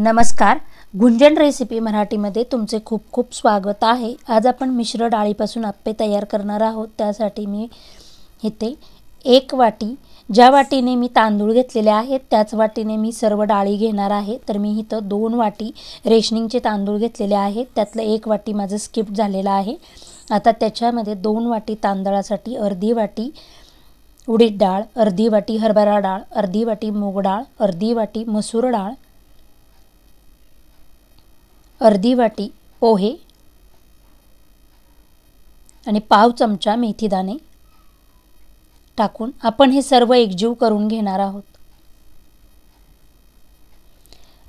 नमस्कार, गुंजन रेसिपी मराठीमध्ये तुमचे खूप खूप स्वागत आहे। आज आपण मिश्र डाळीपासून आप्पे तयार करणार आहोत। त्यासाठी मी इथे एक वाटी, ज्या वाटीने मी तांदूळ घेतलेले आहेत त्याच वाटीने मी सर्व डाळी घेणार आहे। तर मी इथे 2 वाटी रेशनिंगचे तांदूळ घेतलेले आहेत, त्यातलं 1 वाटी माझं स्किप झालेला आहे। आता त्याच्यामध्ये 2 वाटी तांदळासाठी अर्धी वाटी उडीद डाळ, अर्धी वाटी हरभरा डाळ, अर्धी वाटी मूग डाळ, अर्धी वाटी मसूर डाळ, अर्धी वाटी पोहे आणि पाव चमचा मेथी दाणे टाकून आपण हे सर्व एकजीव करून घेणार आहोत।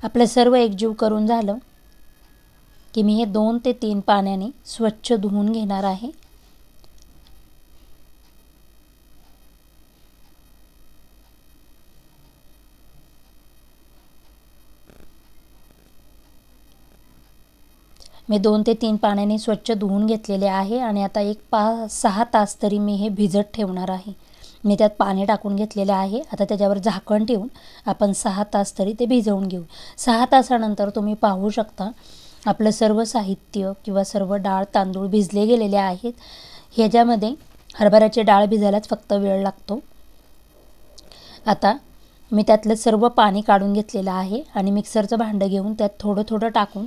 आपलं सर्व एकजीव करून झालं की मी हे 2 ते 3 पाण्याने स्वच्छ धुवून घेणार आहे। मी 2 ते 3 पाण्याने स्वच्छ धुवून घेतलेले आहे आणि आता 5-6 तास तरी मी हे भिजत ठेवणार आहे। मी त्यात पाणी टाकून घेतलेले आहे। आता त्याच्यावर झाकण ठेवून आपण 6 तास तरी ते भिजवून घेऊ। 6 तासानंतर तुम्ही पाहू शकता आपलं सर्व साहित्य किंवा सर्व डाळ तांदूळ भिजले गेलेले आहेत। ह्याच्यामध्ये हरभऱ्याची डाळ भिजायलाच फक्त वेळ लागतो। आता मी त्यातलं सर्व पाणी काढून घेतलेलं आहे आणि मिक्सरचं भांडं घेऊन त्यात थोडं थोडं टाकून,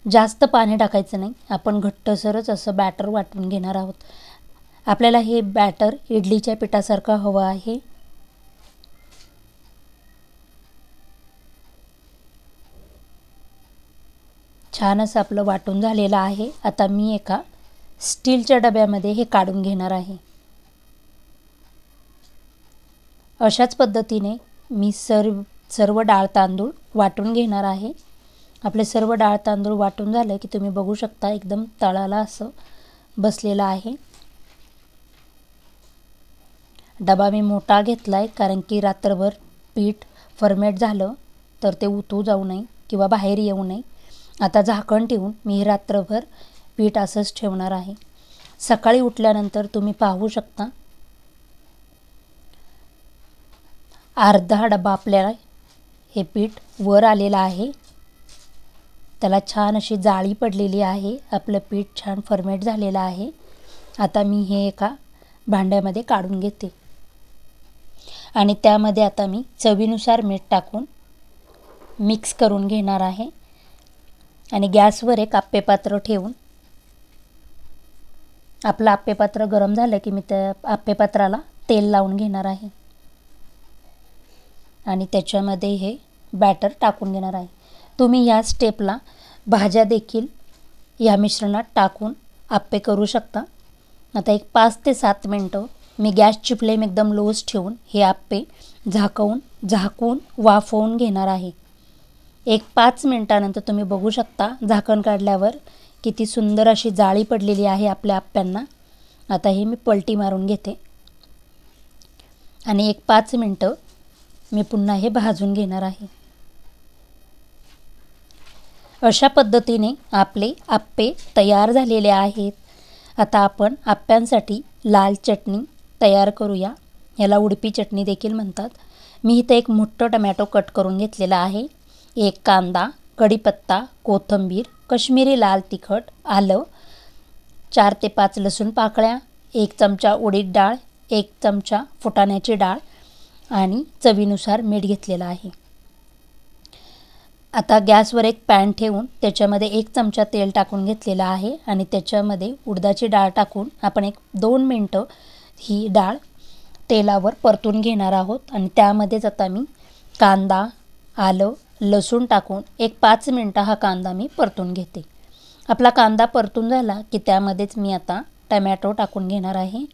जास्त पाणी टाकायचं नाही, आपण घट्टसरच असं बॅटर वाटून घेणार आहोत। आपल्याला हे बॅटर इडलीच्या पिठासारखं हवं आहे। छान असं आपलं वाटून झालेलं आहे। आता मी एका स्टीलच्या डब्यामध्ये हे काढून घेणार आहे। अशाच पद्धतीने मी सर्व डाळ तांदूळ वाटून घेणार आहे। आपले सर्व डाळ तांदूळ वाटून झाले की तुम्ही बघू शकता एकदम तळाला असं बसलेला आहे। डबा मी मोठा घेतलाय कारण की रात्रभर पीठ फर्मेट झालं तर ते उतू जाऊ नये किंवा बाहेर येऊ नये। आता झाकण ठेवून मी रात्रभर पीठ असंच ठेवणार आहे। सकाळी उठल्यानंतर तुम्ही पाहू शकता अर्धा डबा आपल्याला हे पीठ वर आलेलं आहे। त्याला छान अशी जाळी पडलेली आहे। आपलं पीठ छान फर्मेट झालेलं आहे। आता मी हे एका भांड्यामध्ये काढून घेते आणि त्यामध्ये आता मी चवीनुसार मीठ टाकून मिक्स करून घेणार आहे आणि गॅसवर एक आप्पेपात्र ठेवून आपलं आप्पेपात्र गरम झालं की मी त्या आप्पेपात्राला तेल लावून घेणार आहे आणि त्याच्यामध्ये हे बॅटर टाकून घेणार आहे। तुम्ही या स्टेपला भाज्या देखील या मिश्रणात टाकून आप्पे करू शकता। आता एक 5 ते 7 मिनिटं मी गॅसची फ्लेम एकदम लोच ठेवून हे आप्पे झाकून वाफवून घेणार आहे। एक 5 मिनिटानंतर तुम्ही बघू शकता झाकण काढल्यावर किती सुंदर अशी जाळी पडलेली आहे आपल्या आप्प्यांना। आता हे मी पलटी मारून घेते आणि एक 5 मिनिटं मी पुन्हा हे भाजून घेणार आहे। अशा पद्धतीने आपले आप्पे तयार झालेले आहेत। आता आपण आप्प्यांसाठी लाल चटणी तयार करूया। याला उडपी चटणी देखील म्हणतात। मी इथे एक मोठं टोमॅटो कट करून घेतलेला आहे, एक कांदा, कढीपत्ता, कोथिंबीर, काश्मीरी लाल तिखट, आलं, 4 ते 5 लसूण पाकळ्या, 1 चमचा उडीद डाळ, 1 चमचा फुटाण्याची डाळ आणि चवीनुसार मीठ घेतलेलं आहे। आता गॅसवर एक पॅन ठेवून त्याच्यामध्ये 1 चमचा तेल टाकून घेतलेला आहे आणि त्याच्यामध्ये उडदाची डाळ टाकून आपण 1-2 मिनिटं ही डाळ तेलावर परतून घेणार आहोत आणि त्यामध्येच आता मी कांदा, आलं, लसूण टाकून 5 मिनिटं हा कांदा मी परतून घेते। आपला कांदा परतून झाला की त्यामध्येच मी आता टोमॅटो टाकून घेणार आहे।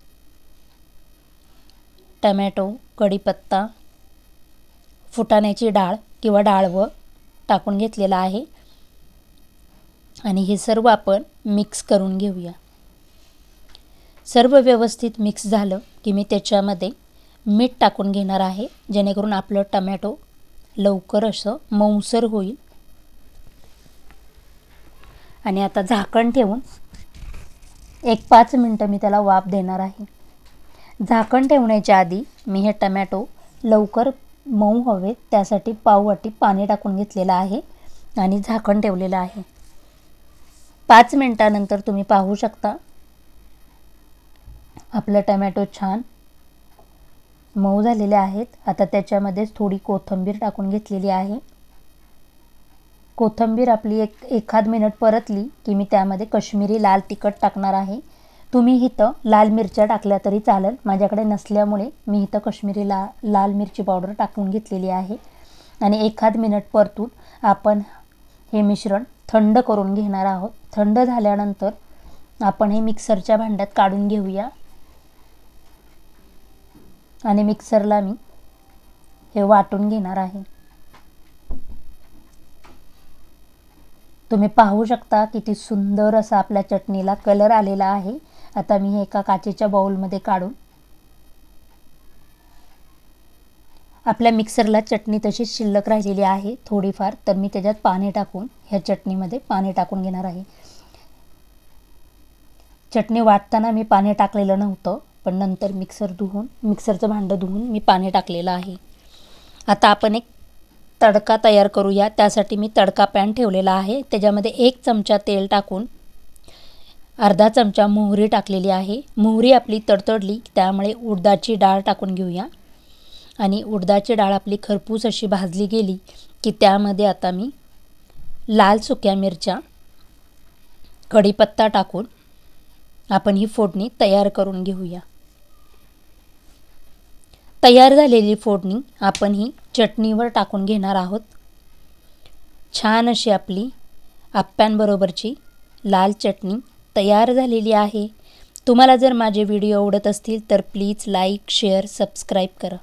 टोमॅटो, कढीपत्ता, फुटाण्याची डाळ किंवा डाळवं टाकून घेतलेला आहे आणि हे सर्व आपण मिक्स करून घेऊया। सर्व व्यवस्थित मिक्स झालं की मी त्याच्यामध्ये मीठ टाकून घेणार आहे, जेणेकरून आपलं टोमॅटो लवकर असं मऊसर होईल। आणि आता झाकण ठेवून एक 5 मिनिटं मी त्याला वाफ देणार आहे। झाकण ठेवण्याच्या आधी मी हे टोमॅटो लवकर मऊ हवेत त्यासाठी पाव वाटी पाणी टाकून घेतलेलं आहे आणि झाकण ठेवलेलं आहे. 5 मिनिटानंतर तुम्ही पाहू शकता आपलं टोमॅटो छान मऊ झालेले आहेत. आता त्याच्यामध्येच थोडी कोथिंबीर टाकून घेतलेली आहे. कोथिंबीर आपली एखाद मिनिट परतली की मी त्यामध्ये काश्मीरी लाल तिखट टाकणार आहे. तुम्ही इथं लाल मिरच्या टाकल्या तरी चालेल, माझ्याकडे नसल्यामुळे मी इथं काश्मीरी लाल मिरची पावडर टाकून घेतलेली आहे. आणि एखाद मिनिट परतून आपण हे मिश्रण थंड करून घेणार आहोत. थंड झाल्यानंतर आपण हे मिक्सरच्या भांड्यात काढून घेऊया. आणि मिक्सरला मी हे वाटून घेणार आहे. तुम्ही पाहू शकता किती सुंदर असा आपल्या चटणीला कलर आलेला आहे. आता मी हे एका काचेच्या बाउलमध्ये काढून आपल्या मिक्सरला चटणी तशीच शिल्लक राहिलेली आहे थोडीफार, तर मी त्याच्यात पाणी टाकून ह्या चटणीमध्ये पाणी टाकून घेणार आहे. चटणी वाटताना मी पाणी टाकलेलं नव्हतं, पण नंतर मिक्सरचं भांडं धुवून मी पाणी टाकलेलं आहे. आता आपण एक तडका तयार करूया. त्यासाठी मी तडका पॅन ठेवलेला आहे. त्याच्यामध्ये 1 चमचा तेल टाकून अर्धा चमचा मोहरी टाकलेली आहे. मोहरी आपली तडतडली त्यामुळे उडदाची डाळ टाकून घेऊया. आणि उडदाची डाळ आपली खरपूस अशी भाजली गेली की त्यामध्ये आता मी लाल सुक्या मिरच्या, कढीपत्ता टाकून आपण ही फोडणी तयार करून घेऊया. तयार झालेली फोडणी आपण ही चटणीवर टाकून घेणार आहोत. छान अशी आपली आप्प्यांबरोबरची लाल चटणी तयार झालेली आहे. तुम्हाला जर माझे व्हिडिओ आवडत असतील तर प्लीज लाईक, शेअर, सबस्क्राईब करा.